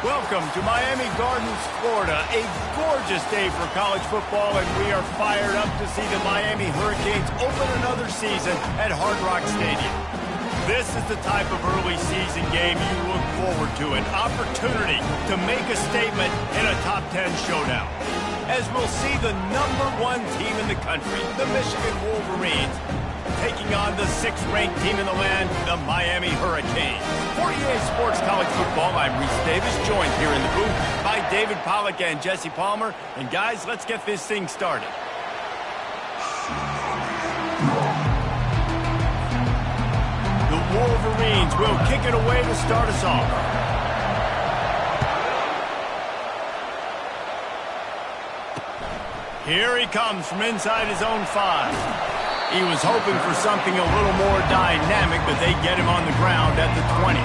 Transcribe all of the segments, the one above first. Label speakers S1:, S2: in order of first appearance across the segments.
S1: Welcome to Miami Gardens, Florida. A gorgeous day for college football, and we are fired up to see the Miami Hurricanes open another season at Hard Rock Stadium. This is the type of early season game you look forward to, an opportunity to make a statement in a top 10 showdown. As we'll see the #1 team in the country, the Michigan Wolverines, taking on the 6th-ranked team in the land, the Miami Hurricanes. For EA Sports College Football, I'm Reese Davis, joined here in the booth by David Pollack and Jesse Palmer. And guys, let's get this thing started. The Wolverines will kick it away to start us off. Here he comes from inside his own 5. He was hoping for something a little more dynamic, but they get him on the ground at the 20.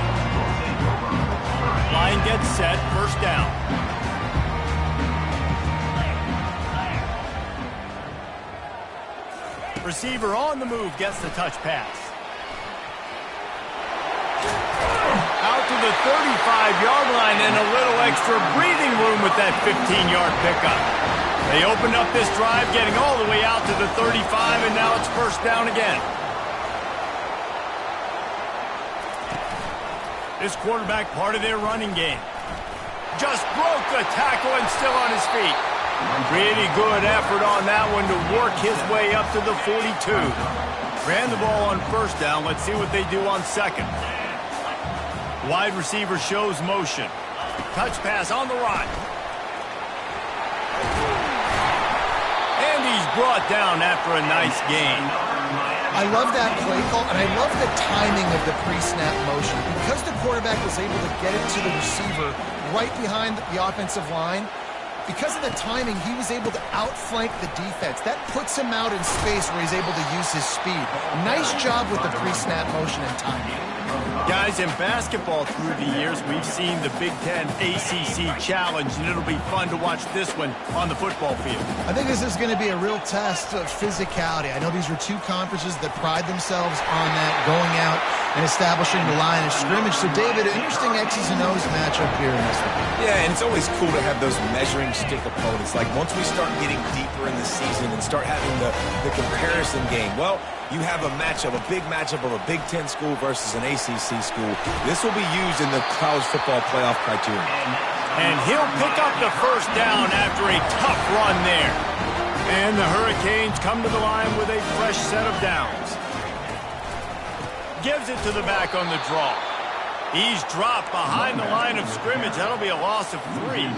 S1: Line gets set, first down. Receiver on the move gets the touch pass. Out to the 35-yard line and a little extra breathing room with that 15-yard pickup. They opened up this drive, getting all the way out to the 35, and now it's first down again. This quarterback, part of their running game. Just broke the tackle and still on his feet. Pretty good effort on that one to work his way up to the 42. Ran the ball on first down. Let's see what they do on second. Wide receiver shows motion. Touch pass on the right. And he's brought down after a nice gain.
S2: I love that play call, and I love the timing of the pre-snap motion. Because the quarterback was able to get it to the receiver right behind the offensive line, because of the timing, he was able to outflank the defense. That puts him out in space where he's able to use his speed. Nice job with the pre-snap motion and timing.
S1: Guys, in basketball through the years, we've seen the Big Ten ACC Challenge, and it'll be fun to watch this one on the football field.
S2: I think this is going to be a real test of physicality. I know these are two conferences that pride themselves on that, going out and establishing the line of scrimmage. So, David, an interesting X's and O's matchup here in this one.
S3: Yeah, and it's always cool to have those measuring stick opponents. Like, once we start getting deeper in the season and start having the comparison game, well, you have a matchup, a big matchup of a Big Ten school versus an ACC school. This will be used in the college football playoff criteria.
S1: And he'll pick up the first down after a tough run there. And the Hurricanes come to the line with a fresh set of downs. Gives it to the back on the draw. He's dropped behind the line of scrimmage. That'll be a loss of 3.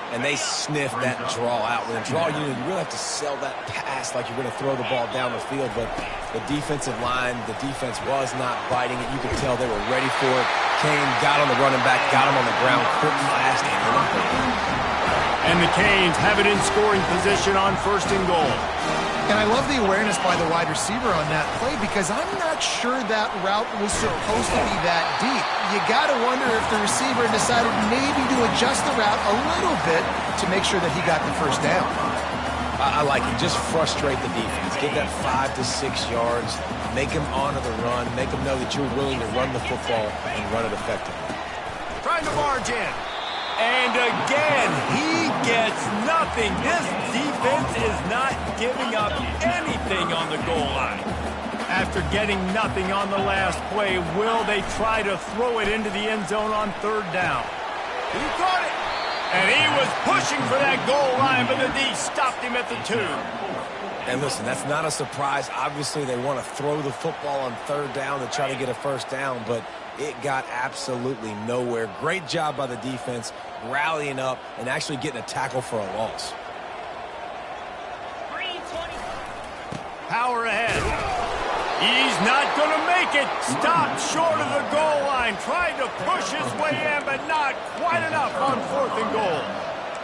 S3: And they sniff that draw out. With a draw unit, you really have to sell that pass like you're going to throw the ball down the field. But the defensive line, the defense was not biting it. You could tell they were ready for it. Kane got on the running back, got him on the ground, quick, fast, and hit him.
S1: And the Canes have it in scoring position on first and goal.
S2: And I love the awareness by the wide receiver on that play, because I'm not sure that route was supposed to be that deep. You got to wonder if the receiver decided maybe to adjust the route a little bit to make sure that he got the first down.
S3: I like it. Just frustrate the defense. Get that 5 to 6 yards. Make them honor the run. Make them know that you're willing to run the football and run it effectively.
S1: Trying to barge in. And again, he gets nothing. This defense is not giving up anything on the goal line. After getting nothing on the last play, will they try to throw it into the end zone on third down? He caught it. And he was pushing for that goal line, but the D stopped him at the 2.
S3: And listen, that's not a surprise. Obviously, they want to throw the football on third down to try to get a first down, but it got absolutely nowhere. Great job by the defense, rallying up and actually getting a tackle for a loss.
S1: Power ahead. He's not going to make it. Stopped short of the goal line. Tried to push his way in, but not quite enough on fourth and goal.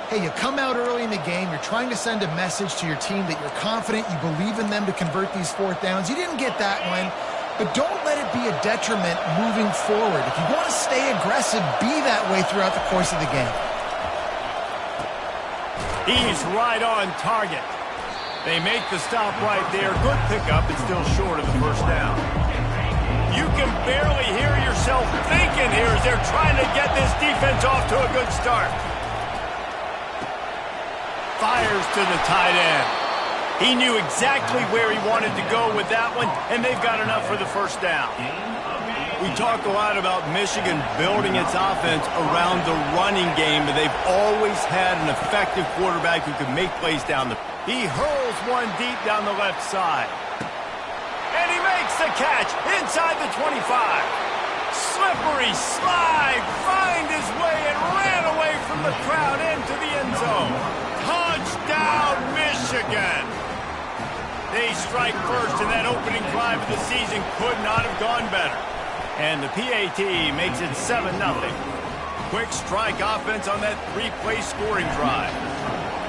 S2: Hey, you come out early in the game, you're trying to send a message to your team that you're confident, you believe in them to convert these fourth downs. You didn't get that one, but don't let it be a detriment moving forward. If you want to stay aggressive, be that way throughout the course of the game.
S1: He's right on target. They make the stop right there. Good pickup. It's still short of the first down. You can barely hear yourself thinking here as they're trying to get this defense off to a good start. Fires to the tight end. He knew exactly where he wanted to go with that one, and they've got enough for the first down. We talk a lot about Michigan building its offense around the running game, but they've always had an effective quarterback who can make plays down the... He hurls one deep down the left side. And he makes the catch inside the 25. Slippery slide, find his way and ran away from the crowd into the end zone. Touchdown, Michigan! They strike first, and that opening drive of the season could not have gone better. And the PAT makes it 7-0. Quick strike offense on that three-play scoring drive.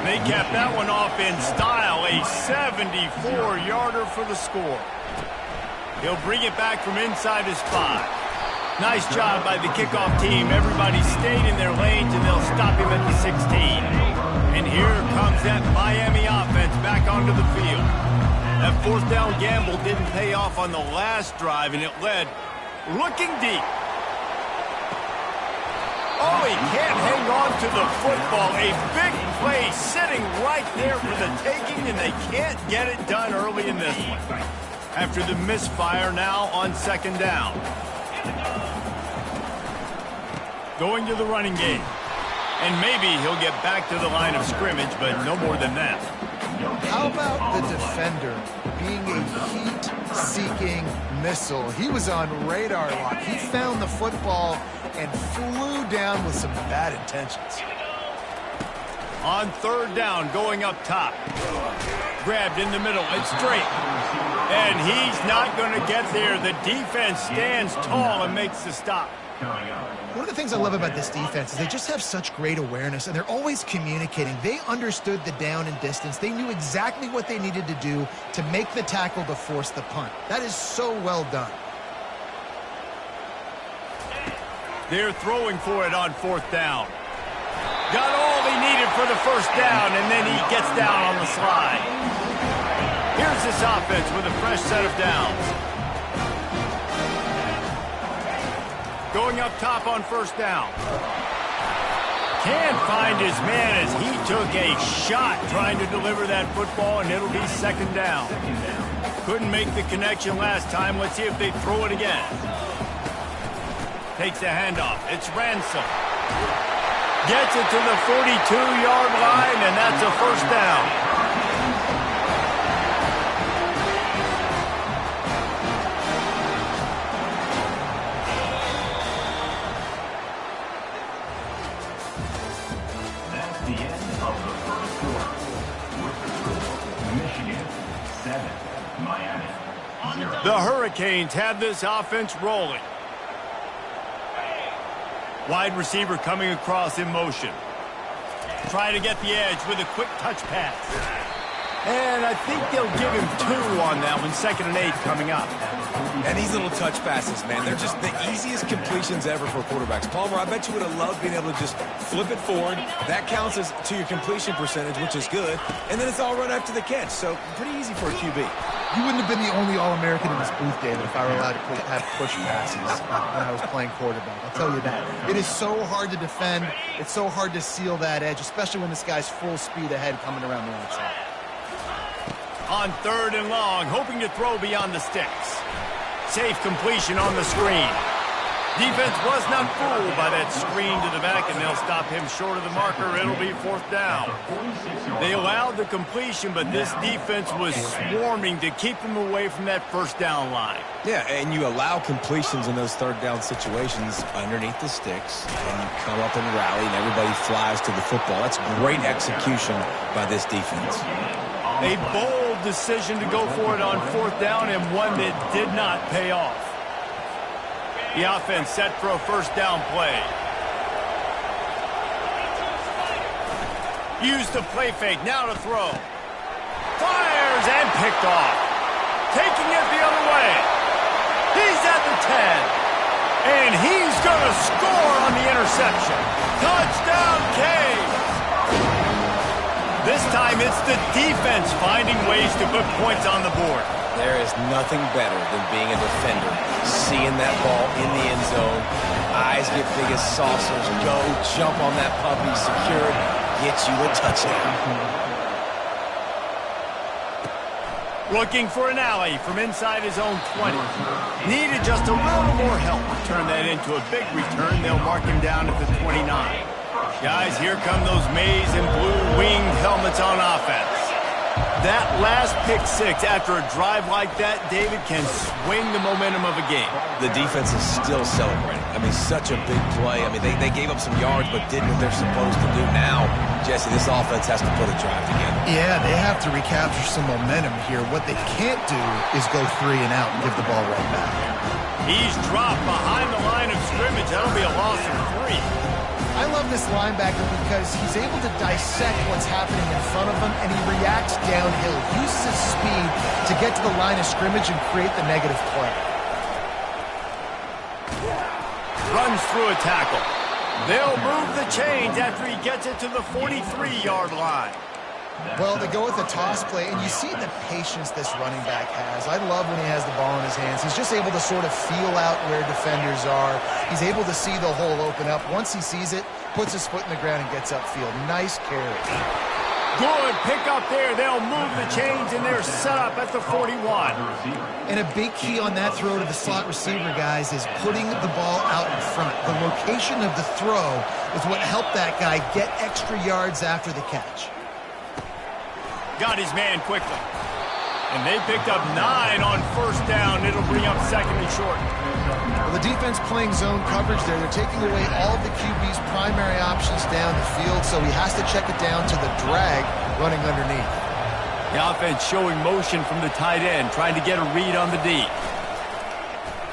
S1: They capped that one off in style, a 74-yarder for the score. He'll bring it back from inside his 5. Nice job by the kickoff team. Everybody stayed in their lanes, and they'll stop him at the 16. And here comes that Miami offense back onto the field. That fourth down gamble didn't pay off on the last drive, and it led looking deep. Oh, he can't hang on to the football. A big play sitting right there for the taking, and they can't get it done early in this one. After the misfire now on second down. Going to the running game. And maybe he'll get back to the line of scrimmage, but no more than that.
S2: How about the defender being a heat-seeking missile? He was on radar lock. He found the football and flew down with some bad intentions.
S1: On third down, going up top. Grabbed in the middle and straight. And he's not going to get there. The defense stands tall and makes the stop.
S2: One of the things I love about this defense is they just have such great awareness, and they're always communicating. They understood the down and distance. They knew exactly what they needed to do to make the tackle to force the punt. That is so well done.
S1: They're throwing for it on fourth down. Got all he needed for the first down, and then he gets down on the slide. Here's this offense with a fresh set of downs. Going up top on first down. Can't find his man as he took a shot trying to deliver that football, and it'll be second down. Couldn't make the connection last time. Let's see if they throw it again. Takes the handoff. It's Ransom. Gets it to the 42-yard line, and that's a first down. The Hurricanes have this offense rolling. Wide receiver coming across in motion. Trying to get the edge with a quick touch pass. And I think they'll give him 2 on that one. 2nd and 8 coming up.
S3: And these little touch passes, man, they're just the easiest completions ever for quarterbacks. Palmer, I bet you would have loved being able to just flip it forward. That counts as to your completion percentage, which is good. And then it's all run after the catch. So pretty easy for a QB.
S2: You wouldn't have been the only All-American in this booth, David, if I were allowed to have push passes when I was playing quarterback. I'll tell you that. It is so hard to defend. It's so hard to seal that edge, especially when this guy's full speed ahead coming around the outside.
S1: On third and long, hoping to throw beyond the sticks. Safe completion on the screen. Defense was not fooled by that screen to the back, and they'll stop him short of the marker. It'll be fourth down. They allowed the completion, but this defense was swarming to keep him away from that first down line.
S3: Yeah, and you allow completions in those third down situations underneath the sticks, and you come up and rally, and everybody flies to the football. That's great execution by this defense.
S1: A bold decision to go for it on fourth down, and one that did not pay off. The offense set for a first down play. Use the play fake, now to throw. Fires and picked off. Taking it the other way. He's at the 10. And he's going to score on the interception. Touchdown, Canes. This time it's the defense finding ways to put points on the board.
S3: There is nothing better than being a defender, seeing that ball in the end zone, eyes get big as saucers, go, jump on that puppy, secure it, get you a touchdown.
S1: Looking for an alley from inside his own 20. Needed just a little more help to turn that into a big return. They'll mark him down at the 29. Guys, here come those maize and blue winged helmets on offense. That last pick six after a drive like that, David, can swing the momentum of a game.
S3: The defense is still celebrating. I mean, such a big play. I mean, they gave up some yards but did what they're supposed to do. Now, Jesse, this offense has to put a drive together.
S2: Yeah, they have to recapture some momentum here. What they can't do is go 3 and out and give the ball right back.
S1: He's dropped behind the line of scrimmage. That'll be a loss of 3.
S2: I love this linebacker because he's able to dissect what's happening in front of him, and he reacts downhill, uses his speed to get to the line of scrimmage and create the negative play.
S1: Runs through a tackle. They'll move the chains after he gets it to the 43-yard line.
S2: Well, they go with a toss play, and you see the patience this running back has. I love when he has the ball in his hands. He's just able to sort of feel out where defenders are. He's able to see the hole open up. Once he sees it, puts his foot in the ground and gets upfield. Nice carry.
S1: Good pick up there. They'll move the chains, and they're set up at the 41.
S2: And a big key on that throw to the slot receiver, guys, is putting the ball out in front. The location of the throw is what helped that guy get extra yards after the catch.
S1: Got his man quickly. And they picked up 9 on first down. It'll bring up second and short.
S2: Well, the defense playing zone coverage there. They're taking away all of the QB's primary options down the field, so he has to check it down to the drag running underneath.
S1: The offense showing motion from the tight end, trying to get a read on the D.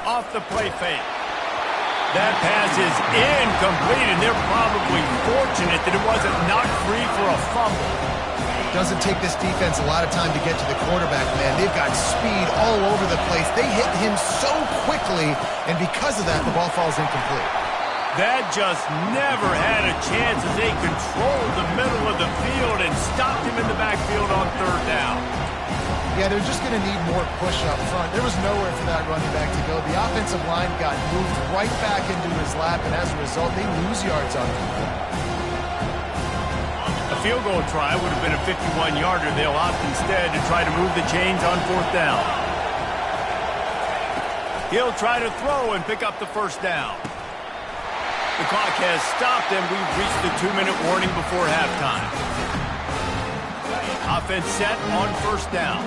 S1: Off the play fake. That pass is incomplete, and they're probably fortunate that it wasn't knocked free for a fumble.
S2: Doesn't take this defense a lot of time to get to the quarterback, man. They've got speed all over the place. They hit him so quickly, and because of that, the ball falls incomplete.
S1: That just never had a chance as they controlled the middle of the field and stopped him in the backfield on third down.
S2: Yeah, they're just going to need more push up front. There was nowhere for that running back to go. The offensive line got moved right back into his lap, and as a result, they lose yards on him.
S1: A field goal try would have been a 51-yarder. They'll opt instead to try to move the chains on fourth down. He'll try to throw and pick up the first down. The clock has stopped, and we've reached the 2-minute warning before halftime. Offense set on first down.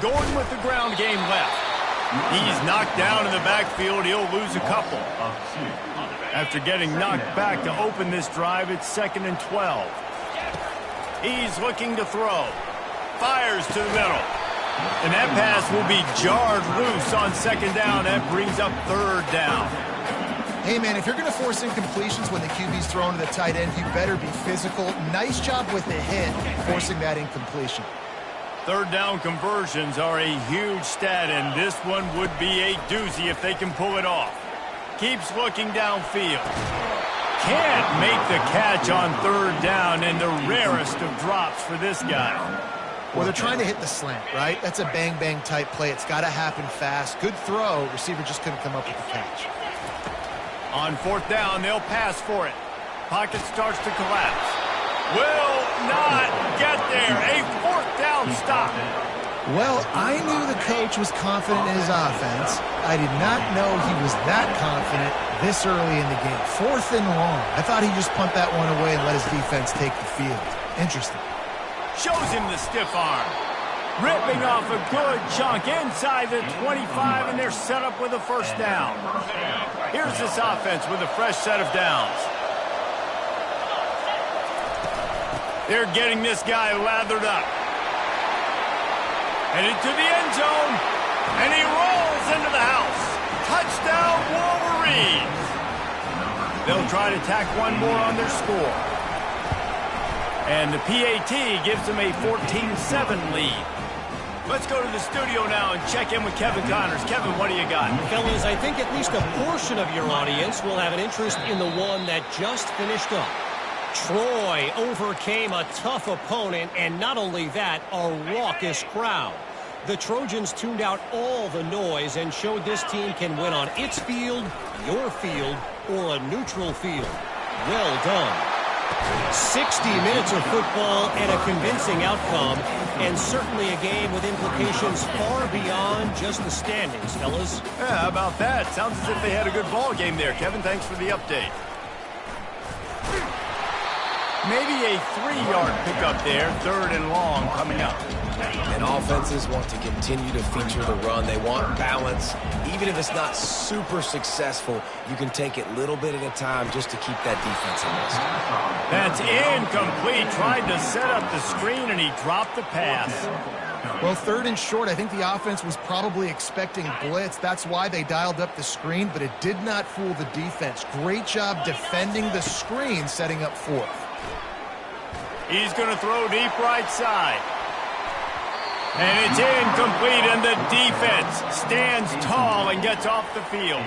S1: Going with the ground game left. He's knocked down in the backfield. He'll lose a couple. After getting knocked back to open this drive, it's 2nd and 12. He's looking to throw. Fires to the middle. And that pass will be jarred loose on 2nd down. That brings up 3rd down.
S2: Hey, man, if you're going to force incompletions when the QB's thrown to the tight end, you better be physical. Nice job with the hit, forcing that incompletion.
S1: 3rd down conversions are a huge stat, and this one would be a doozy if they can pull it off. Keeps looking downfield. Can't make the catch on 3rd down, and the rarest of drops for this guy.
S2: Well, they're trying to hit the slant, right? That's a bang-bang type play. It's got to happen fast. Good throw. Receiver just couldn't come up with the catch.
S1: On 4th down, they'll pass for it. Pocket starts to collapse. Will not get there. A 4th down stop.
S2: Well, I knew the coach was confident in his offense. I did not know he was that confident this early in the game. 4th and long. I thought he'd just punt that one away and let his defense take the field. Interesting.
S1: Shows him the stiff arm. Ripping off a good chunk inside the 25, and they're set up with a first down. Here's this offense with a fresh set of downs. They're getting this guy lathered up. Headed to the end zone, and he rolls into the house. Touchdown, Wolverines. They'll try to tack one more on their score. And the PAT gives them a 14-7 lead. Let's go to the studio now and check in with Kevin Connors. Kevin, what do you got?
S4: Fellas, I think at least a portion of your audience will have an interest in the one that just finished up. Troy overcame a tough opponent, and not only that, a raucous crowd. The Trojans tuned out all the noise and showed this team can win on its field, your field, or a neutral field. Well done. 60 minutes of football and a convincing outcome, and certainly a game with implications far beyond just the standings, fellas.
S1: Yeah, how about that? Sounds as if they had a good ball game there. Kevin, thanks for the update. Maybe a 3-yard pickup there, 3rd and long coming up.
S3: And offenses want to continue to feature the run. They want balance. Even if it's not super successful, you can take it little bit at a time just to keep that defense honest.
S1: That's incomplete. Tried to set up the screen, and he dropped the pass.
S2: Well, 3rd and short, I think the offense was probably expecting blitz. That's why they dialed up the screen, but it did not fool the defense. Great job defending the screen, setting up 4th.
S1: He's going to throw deep right side. And it's incomplete, and the defense stands tall and gets off the field.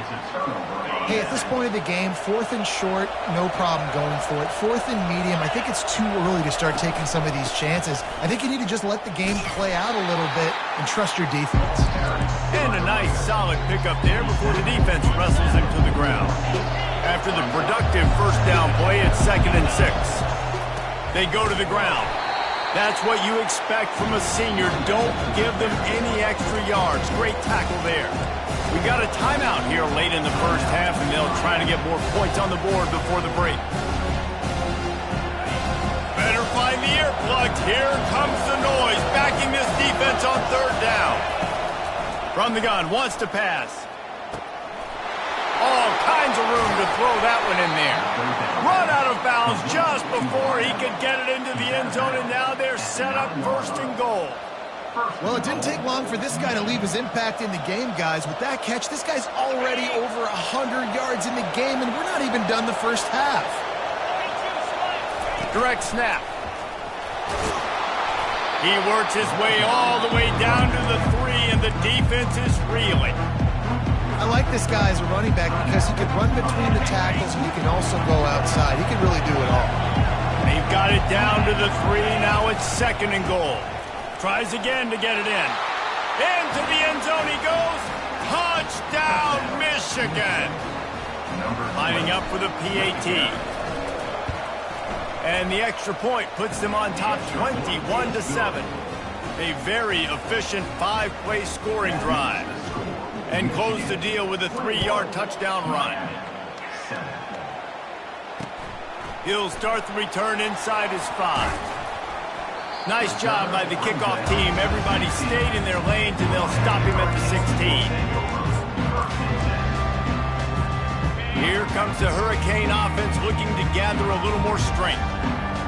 S2: Hey, at this point of the game, 4th and short, no problem going for it. 4th and medium, I think it's too early to start taking some of these chances. I think you need to just let the game play out a little bit and trust your defense.
S1: And a nice solid pickup there before the defense wrestles him to the ground. After the productive first down play, it's 2nd and 6. They go to the ground. That's what you expect from a senior. Don't give them any extra yards. Great tackle there. We got a timeout here late in the first half, and they'll try to get more points on the board before the break. Better find the earplugs. Here comes the noise, backing this defense on 3rd down. From the gun, wants to pass. All kinds of room to throw that one in there. Run out of bounds just before he could get it into the end zone, and now they're set up 1st and goal.
S2: Well, it didn't take long for this guy to leave his impact in the game, guys. With that catch, this guy's already over 100 yards in the game, and we're not even done the first half.
S1: Direct snap. He works his way all the way down to the 3, and the defense is reeling.
S2: I like this guy as a running back because he can run between the tackles and he can also go outside. He can really do it all.
S1: They've got it down to the 3. Now it's 2nd and goal. Tries again to get it in. Into the end zone he goes. Touchdown, Michigan. Lining up for the PAT. And the extra point puts them on top 21-7. A very efficient 5-play scoring drive. And close the deal with a 3-yard touchdown run. He'll start the return inside his 5. Nice job by the kickoff team. Everybody stayed in their lanes, and they'll stop him at the 16. Here comes the Hurricane offense looking to gather a little more strength.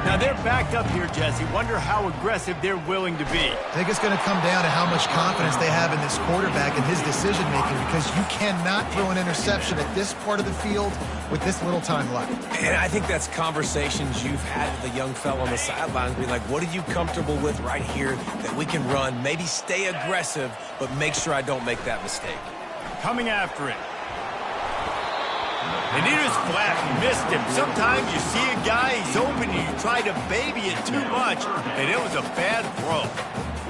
S1: Now they're backed up here, Jesse. Wonder how aggressive they're willing to be.
S2: I think it's going to come down to how much confidence they have in this quarterback and his decision-making, because you cannot throw an interception at this part of the field with this little time left.
S3: And I think that's conversations you've had with the young fellow on the sidelines, being like, what are you comfortable with right here that we can run? Maybe stay aggressive, but make sure I don't make that mistake.
S1: Coming after it. And he just flat missed him. Sometimes you see a guy, he's open, and you try to baby it too much, and it was a bad throw.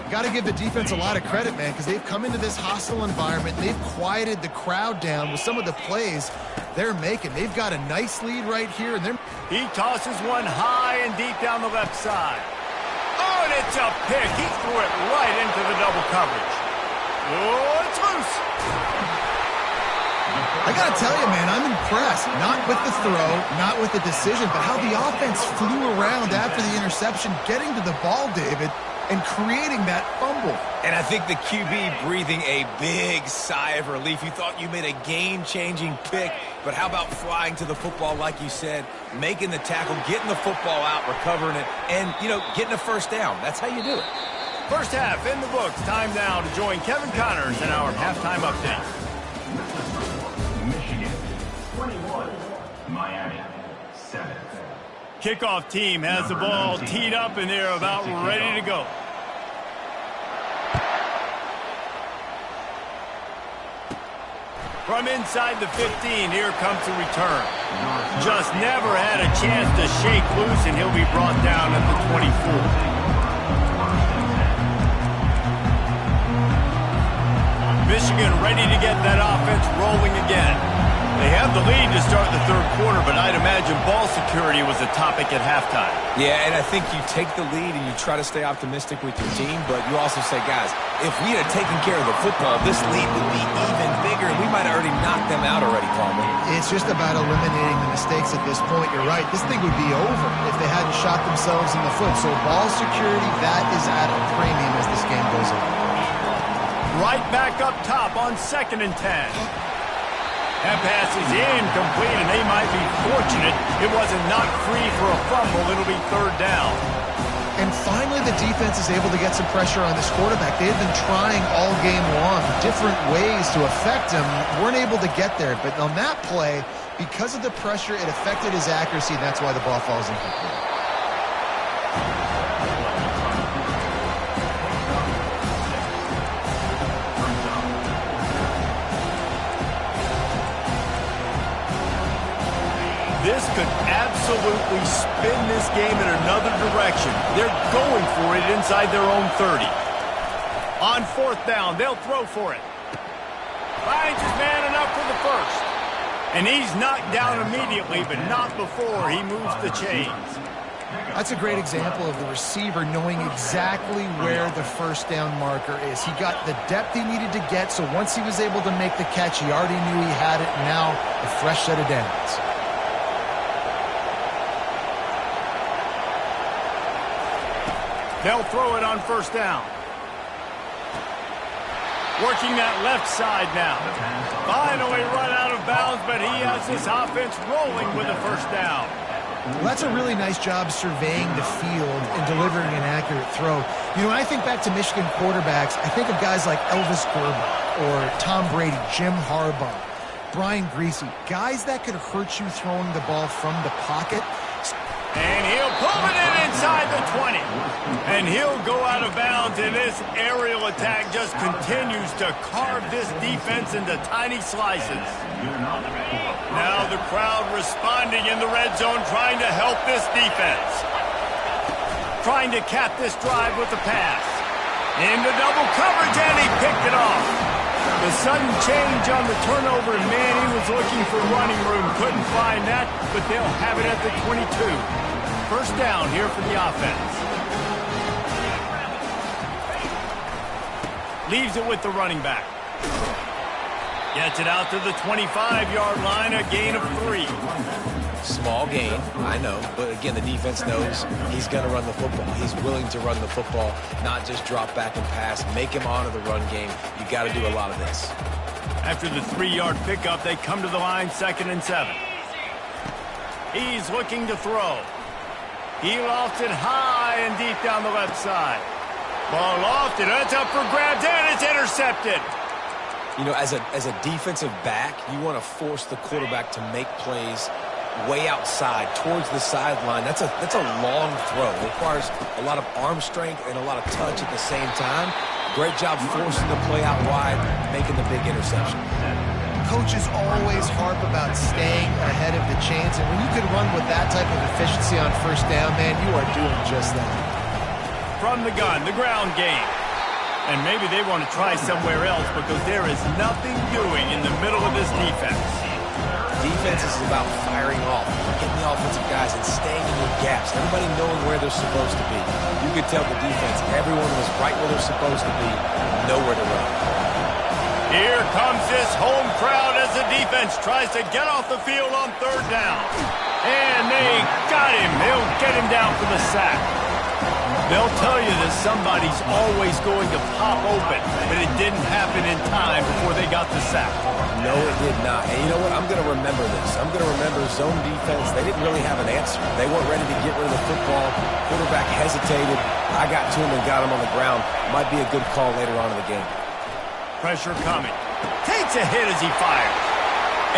S2: Got to give the defense a lot of credit, man, because they've come into this hostile environment. They've quieted the crowd down with some of the plays they're making. They've got a nice lead right here. And
S1: he tosses one high and deep down the left side. Oh, and it's a pick. He threw it right into the double coverage. Oh, it's loose.
S2: I got to tell you, man, I'm impressed. Not with the throw, not with the decision, but how the offense flew around after the interception, getting to the ball, David, and creating that fumble.
S3: And I think the QB breathing a big sigh of relief. You thought you made a game-changing pick, but how about flying to the football, like you said, making the tackle, getting the football out, recovering it, and, you know, getting a first down. That's how you do it.
S1: First half in the books. Time now to join Kevin Connors in our halftime update.
S5: Michigan, 21. Miami, 7.
S1: Kickoff team has the ball teed up, and they're about ready to go. From inside the 15, here comes the return. Just never had a chance to shake loose, and he'll be brought down at the 24. Michigan ready to get that offense rolling again. They have the lead to start the third quarter, but I'd imagine ball security was a topic at halftime.
S3: Yeah, and I think you take the lead and you try to stay optimistic with your team, but you also say, guys, if we had taken care of the football, this lead would be even bigger, and we might have already knocked them out already, Palmer.
S2: It's just about eliminating the mistakes at this point. You're right. This thing would be over if they hadn't shot themselves in the foot. So ball security, that is at a premium as this game goes on.
S1: Right back up top on 2nd and 10. That pass is incomplete, and they might be fortunate it wasn't knocked free for a fumble. It'll be 3rd down.
S2: And finally, the defense is able to get some pressure on this quarterback. They've been trying all game long, different ways to affect him. Weren't able to get there, but on that play, because of the pressure, it affected his accuracy, and that's why the ball falls incomplete.
S1: This could absolutely spin this game in another direction. They're going for it inside their own 30. On 4th down, they'll throw for it. Finds his man enough for the first. And he's knocked down immediately, but not before he moves the chains.
S2: That's a great example of the receiver knowing exactly where the 1st down marker is. He got the depth he needed to get, so once he was able to make the catch, he already knew he had it. Now, a fresh set of downs.
S1: They'll throw it on 1st down. Working that left side now. Finally run out of bounds, but he has this offense rolling with the 1st down.
S2: Well, that's a really nice job surveying the field and delivering an accurate throw. You know, when I think back to Michigan quarterbacks, I think of guys like Elvis Grbac or Tom Brady, Jim Harbaugh, Brian Griese, guys that could hurt you throwing the ball from the pocket.
S1: And he'll pull it in inside the 20. And he'll go out of bounds, and this aerial attack just continues to carve this defense into tiny slices. Now the crowd responding in the red zone, trying to help this defense. Trying to cap this drive with the pass. Into double coverage, and he picked it off. The sudden change on the turnover, and man, he was looking for running room. Couldn't find that, but they'll have it at the 22. 1st down here for the offense. Leaves it with the running back. Gets it out to the 25-yard line, a gain of 3.
S3: Small gain, I know, but again, the defense knows he's going to run the football. He's willing to run the football, not just drop back and pass, make him honor the run game. You got to do a lot of this.
S1: After the 3-yard pickup, they come to the line, 2nd and 7. He's looking to throw. He lofts it high and deep down the left side. Ball lofted, that's up for grabs, and it's intercepted.
S3: You know, as a defensive back, you want to force the quarterback to make plays way outside, towards the sideline. That's a long throw. It requires a lot of arm strength and a lot of touch at the same time. Great job forcing the play out wide, making the big interception.
S2: Coaches always harp about staying ahead of the chains, and when you can run with that type of efficiency on 1st down, man, you are doing just that.
S1: From the gun, the ground game. And maybe they want to try somewhere else because there is nothing doing in the middle of this defense.
S3: Defense is about firing off, getting the offensive guys and staying in their gaps, everybody knowing where they're supposed to be. You could tell the defense, everyone was right where they're supposed to be, nowhere to run.
S1: Here comes this home crowd as the defense tries to get off the field on 3rd down. And they got him. They'll get him down for the sack. They'll tell you that somebody's always going to pop open, but it didn't happen in time before they got the sack.
S3: No, it did not. And you know what? I'm going to remember this. I'm going to remember zone defense. They didn't really have an answer. They weren't ready to get rid of the football. Quarterback hesitated. I got to him and got him on the ground. Might be a good call later on in the game.
S1: Pressure coming. Takes a hit as he fires.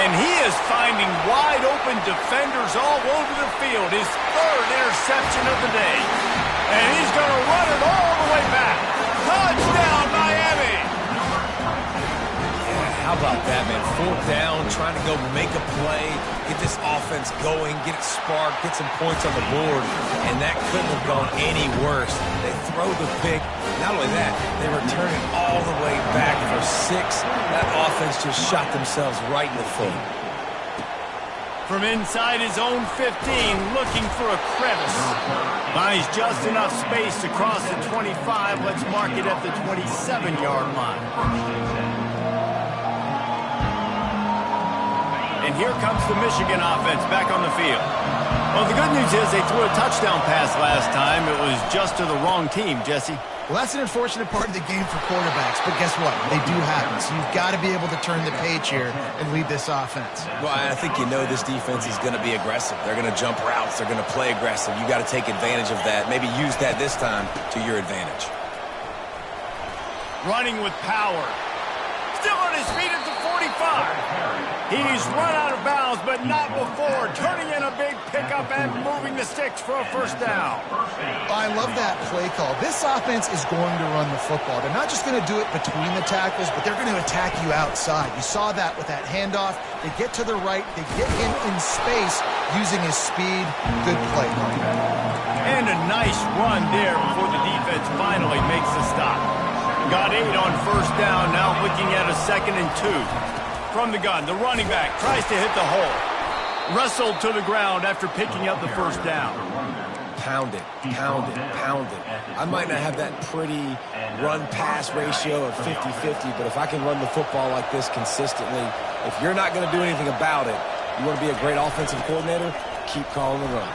S1: And he is finding wide open defenders all over the field. His 3rd interception of the day. And he's going to run it all the way back. Touchdown, Miami!
S3: Yeah, how about that, man? 4th down, trying to go make a play, get this offense going, get it sparked, get some points on the board, and that couldn't have gone any worse. They throw the pick. Not only that, they return it all the way back for 6. That offense just shot themselves right in the foot.
S1: From inside his own 15, looking for a crevice. Finds just enough space to cross the 25. Let's mark it at the 27-yard line. And here comes the Michigan offense back on the field. Well, the good news is they threw a touchdown pass last time. It was just to the wrong team, Jesse.
S2: Well, that's an unfortunate part of the game for quarterbacks, but guess what? They do happen, so you've got to be able to turn the page here and lead this offense.
S3: Well, I think you know this defense is going to be aggressive. They're going to jump routes. They're going to play aggressive. You got to take advantage of that. Maybe use that this time to your advantage.
S1: Running with power. Still on his feet at the 45. He's run out of bounds, but not before. Turning in a big pickup and moving the sticks for a 1st down.
S2: I love that play call. This offense is going to run the football. They're not just going to do it between the tackles, but they're going to attack you outside. You saw that with that handoff. They get to the right. They get him in space using his speed. Good play call.
S1: And a nice run there before the defense finally makes the stop. Got 8 on 1st down. Now looking at a 2nd and 2. From the gun, the running back tries to hit the hole. Wrestled to the ground after picking up the 1st down.
S3: Pound it, pound it, pound it. I might not have that pretty run-pass ratio of 50-50, but if I can run the football like this consistently, if you're not going to do anything about it, you want to be a great offensive coordinator, keep calling the run.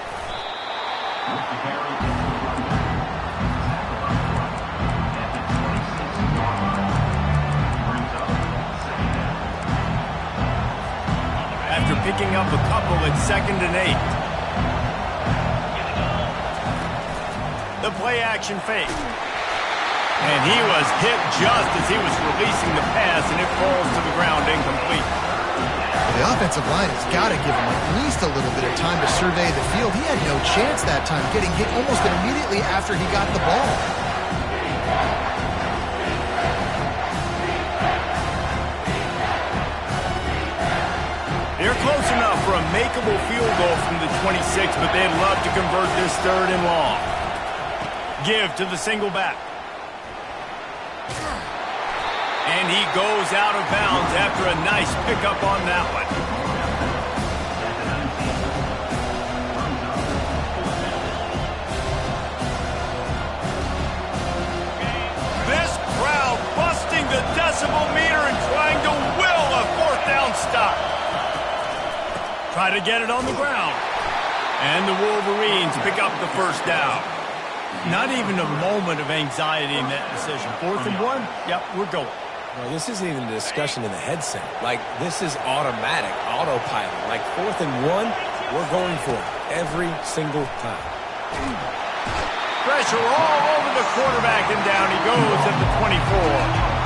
S1: After picking up a couple at 2nd and 8. The play-action fake. And he was hit just as he was releasing the pass, and it falls to the ground incomplete.
S2: The offensive line has got to give him at least a little bit of time to survey the field. He had no chance that time, getting hit almost immediately after he got the ball.
S1: They're close enough for a makeable field goal from the 26, but they'd love to convert this 3rd and long. Give to the single back. And he goes out of bounds after a nice pickup on that one. This crowd busting the decibel meter and trying to will a 4th down stop. Try to get it on the ground. And the Wolverines pick up the 1st down. Not even a moment of anxiety in that decision. 4th and 1? Yep, we're going.
S3: Well, this isn't even a discussion in the headset. Like, this is automatic, autopilot. Like, 4th and 1, we're going for it every single time.
S1: Pressure all over the quarterback, and down he goes at the 24.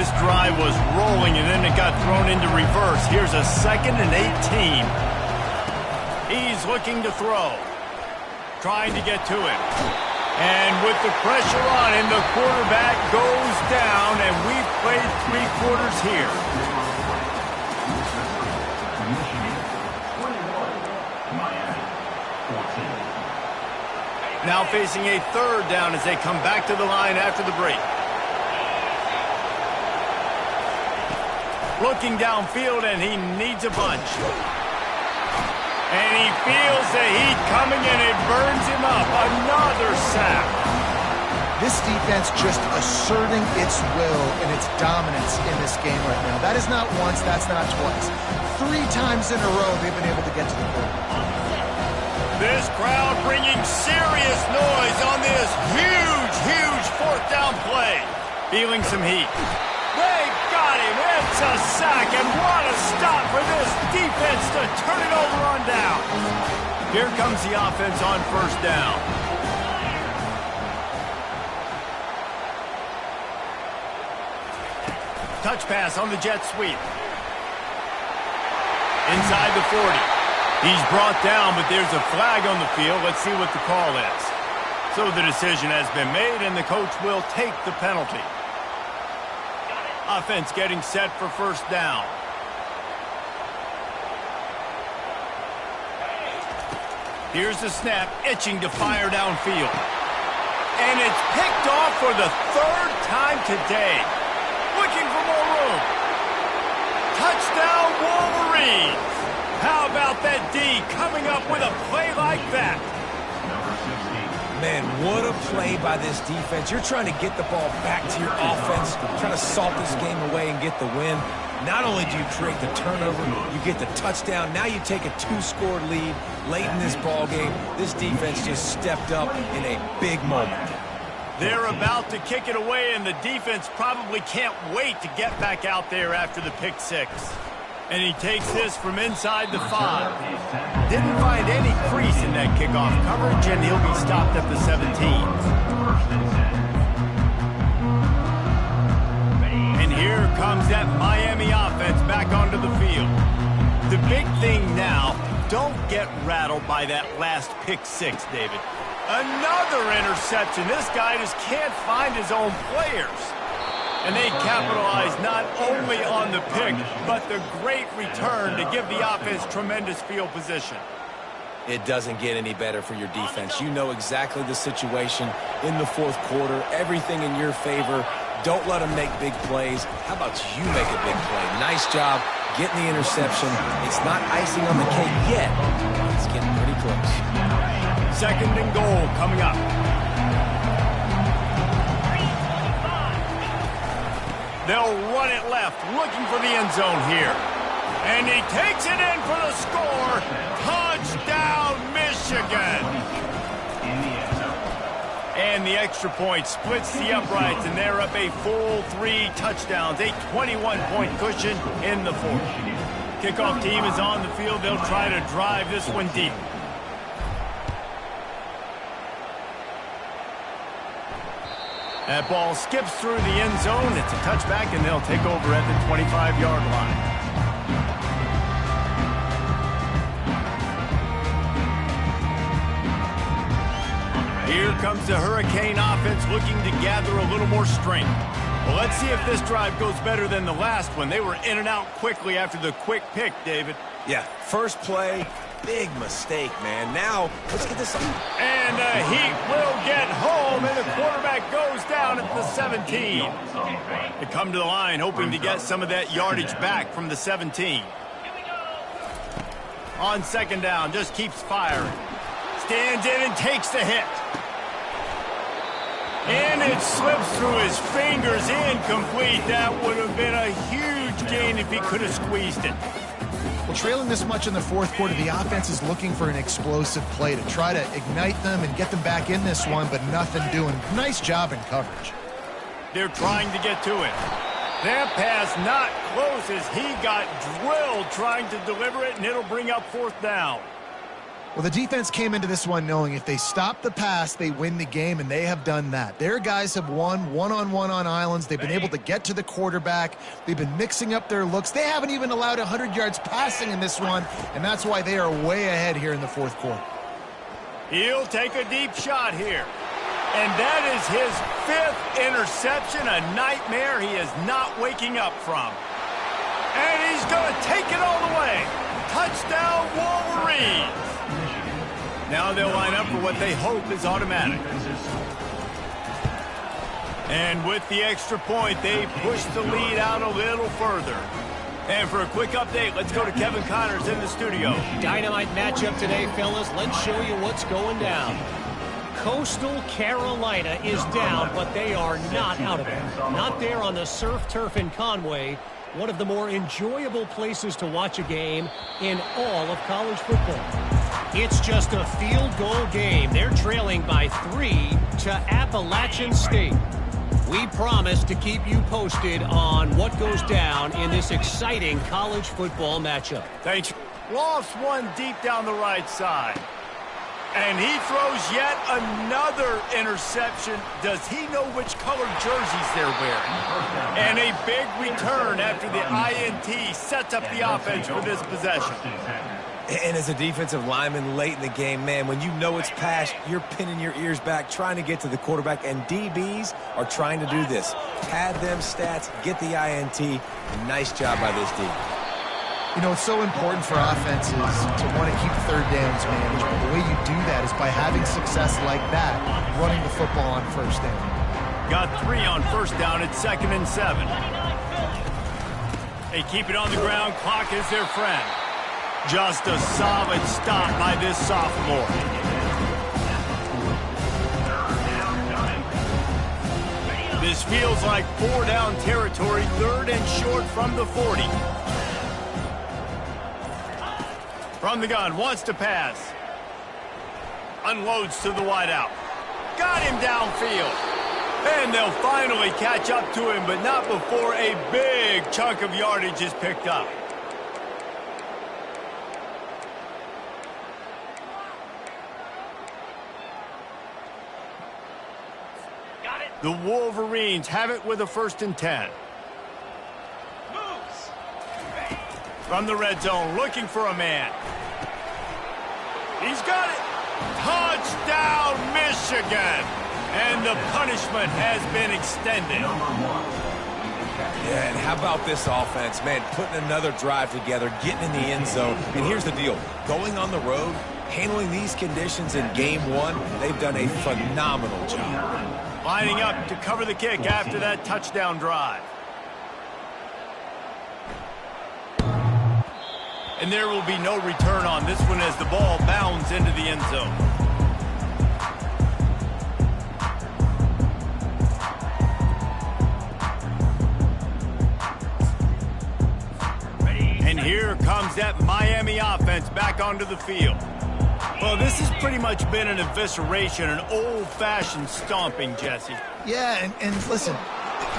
S1: This drive was rolling, and then it got thrown into reverse. Here's a 2nd and 18. He's looking to throw. Trying to get to it. And with the pressure on him, the quarterback goes down, and we've played 3 quarters here. Now facing a 3rd down as they come back to the line after the break. Looking downfield, and he needs a bunch. And he feels the heat coming, and it burns him up. Another sack.
S2: This defense just asserting its will and its dominance in this game right now. That is not once, that's not twice. 3 times in a row they've been able to get to the quarterback.
S1: This crowd bringing serious noise on this huge 4th down play. Feeling some heat. They got him. It's a sack, and what a stop for this defense to turn it over on down. Here comes the offense on 1st down. Touch pass on the jet sweep. Inside the 40. He's brought down, but there's a flag on the field. Let's see what the call is. So the decision has been made, and the coach will take the penalty. Offense getting set for first down. Here's the snap, itching to fire downfield. And it's picked off for the third time today. Looking for more room. Touchdown, Wolverines! How about that D coming up with a play like that?
S3: Man, what a play by this defense. You're trying to get the ball back to your offense, trying to salt this game away and get the win. Not only do you create the turnover, you get the touchdown. Now you take a 2-score lead late in this ball game. This defense just stepped up in a big moment.
S1: They're about to kick it away, and the defense probably can't wait to get back out there after the pick six. And he takes this from inside the 5. Didn't find any crease in that kickoff coverage, and he'll be stopped at the 17. And here comes that Miami offense back onto the field. The big thing now, don't get rattled by that last pick six, David. Another interception. This guy just can't find his own players. And they capitalize not only on the pick, but the great return to give the offense tremendous field position.
S3: It doesn't get any better for your defense. You know exactly the situation in the fourth quarter. Everything in your favor. Don't let them make big plays. How about you make a big play? Nice job getting the interception. It's not icing on the cake yet, but it's getting pretty close.
S1: Second and goal coming up. They'll run it left, looking for the end zone here. And he takes it in for the score. Touchdown, Michigan. And the extra point splits the uprights, and they're up a full 3 touchdowns, a 21-point cushion in the fourth. Kickoff team is on the field. They'll try to drive this one deep. That ball skips through the end zone. It's a touchback, and they'll take over at the 25-yard line. Here comes the Hurricane offense looking to gather a little more strength. Well, let's see if this drive goes better than the last one. They were in and out quickly after the quick pick, David.
S3: Yeah, first play, big mistake, man. Now, let's get this on.
S1: And the Heat will get home, and the quarterback goes down at the 17. They come to the line hoping to get some of that yardage back from the 17. On second down, just keeps firing. Stands in and takes the hit. And it slips through his fingers, incomplete. That would have been a huge gain if he could have squeezed it.
S2: Well, trailing this much in the fourth quarter, the offense is looking for an explosive play to try to ignite them and get them back in this one, but nothing doing. Nice job in coverage.
S1: They're trying to get to it. That pass not close as he got drilled trying to deliver it, and it'll bring up fourth down.
S2: Well, the defense came into this one knowing if they stop the pass, they win the game, and they have done that. Their guys have won one-on-one on islands. They've been able to get to the quarterback. They've been mixing up their looks. They haven't even allowed 100 yards passing in this one, and that's why they are way ahead here in the fourth quarter.
S1: He'll take a deep shot here. And that is his 5th interception, a nightmare he is not waking up from. And he's going to take it all the way. Touchdown, Wolverines. Now they'll line up for what they hope is automatic. And with the extra point, they push the lead out a little further. And for a quick update, let's go to Kevin Connors in the studio.
S4: Dynamite matchup today, fellas. Let's show you what's going down. Coastal Carolina is down, but they are not out of it. Not there on the surf turf in Conway. One of the more enjoyable places to watch a game in all of college football. It's just a field goal game. They're trailing by 3 to Appalachian State. We promise to keep you posted on what goes down in this exciting college football matchup.
S1: Thanks. Lost one deep down the right side. And he throws yet another interception. Does he know which colored jerseys they're wearing? And a big return after the INT sets up the offense for this possession.
S3: And as a defensive lineman late in the game, man, when you know it's past, you're pinning your ears back, trying to get to the quarterback, and DBs are trying to do this. Pad them stats, get the INT. Nice job by this D.
S2: You know, it's so important for offenses to want to keep third downs manageable. The way you do that is by having success like that, running the football on first down.
S1: Got 3 on first down at 2nd and 7. They keep it on the ground. Clock is their friend. Just a solid stop by this sophomore. This feels like 4-down territory, 3rd and short from the 40. From the gun, wants to pass. Unloads to the wideout. Got him downfield. And they'll finally catch up to him, but not before a big chunk of yardage is picked up. The Wolverines have it with a 1st and 10. From the red zone, looking for a man. He's got it. Touchdown, Michigan. And the punishment has been extended.
S3: Yeah, and how about this offense, man, putting another drive together, getting in the end zone. And here's the deal. Going on the road, handling these conditions in game 1, they've done a phenomenal job.
S1: Lining up to cover the kick after that touchdown drive. And there will be no return on this one as the ball bounds into the end zone. And here comes that Miami offense back onto the field. Well, this has pretty much been an evisceration, an old-fashioned stomping, Jesse.
S2: Yeah, and listen,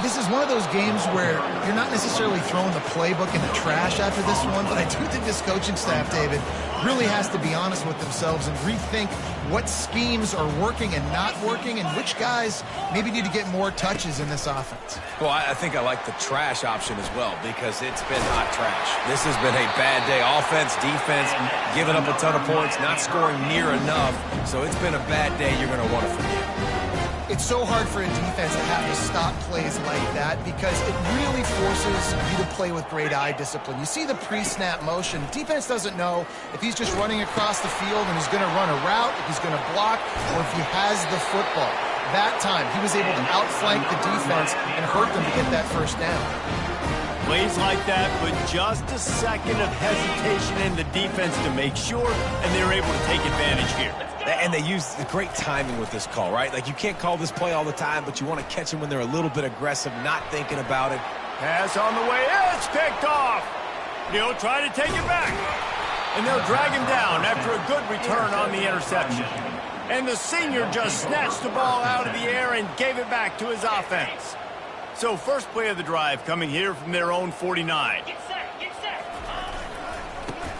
S2: this is one of those games where you're not necessarily throwing the playbook in the trash after this one, but I do think this coaching staff, David, really has to be honest with themselves and rethink what schemes are working and not working and which guys maybe need to get more touches in this offense.
S3: Well, I think I like the trash option as well because it's been hot trash. This has been a bad day. Offense, defense, giving up a ton of points, not scoring near enough. So it's been a bad day you're going to want to forget.
S2: It's so hard for a defense to have to stop plays like that because it really forces you to play with great eye discipline. You see the pre-snap motion. Defense doesn't know if he's just running across the field and he's going to run a route, if he's going to block, or if he has the football. That time, he was able to outflank the defense and hurt them to get that first down.
S1: Plays like that, but just a second of hesitation in the defense to make sure, and they're able to take advantage here.
S3: And they use the great timing with this call, right? Like, you can't call this play all the time, but you want to catch them when they're a little bit aggressive, not thinking about it.
S1: Pass on the way. It's picked off. He'll try to take it back. And they'll drag him down after a good return on the interception. And the senior just snatched the ball out of the air and gave it back to his offense. So first play of the drive coming here from their own 49.
S6: Get set.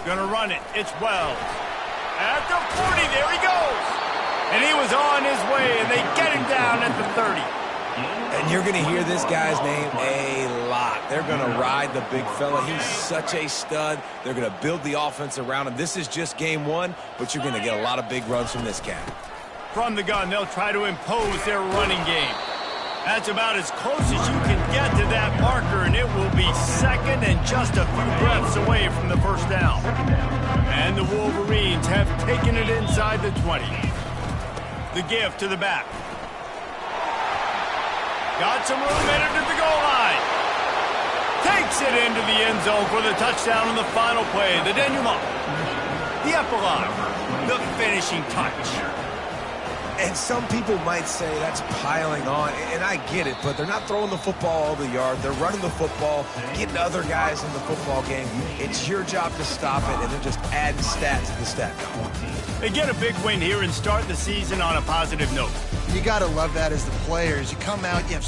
S1: Gonna run it. It's Wells. At the 40, there he goes. And he was on his way, and they get him down at the 30.
S3: And you're going to hear this guy's name a lot. They're going to ride the big fella. He's such a stud. They're going to build the offense around him. This is just game 1, but you're going to get a lot of big runs from this cat.
S1: From the gun, they'll try to impose their running game. That's about as close as you can get to that marker, and it will be second and just a few breaths away from the first down. And the Wolverines have taken it inside the 20. The give to the back. Got some room headed to the goal line. Takes it into the end zone for the touchdown on the final play. The denouement. The epilogue. The finishing touch.
S3: And some people might say that's piling on, and I get it, but they're not throwing the football all the yard. They're running the football, getting other guys in the football game. It's your job to stop it, and they're just adding stats to the stat column.
S1: They get a big win here and start the season on a positive note.
S2: You got to love that as the players. You come out, you have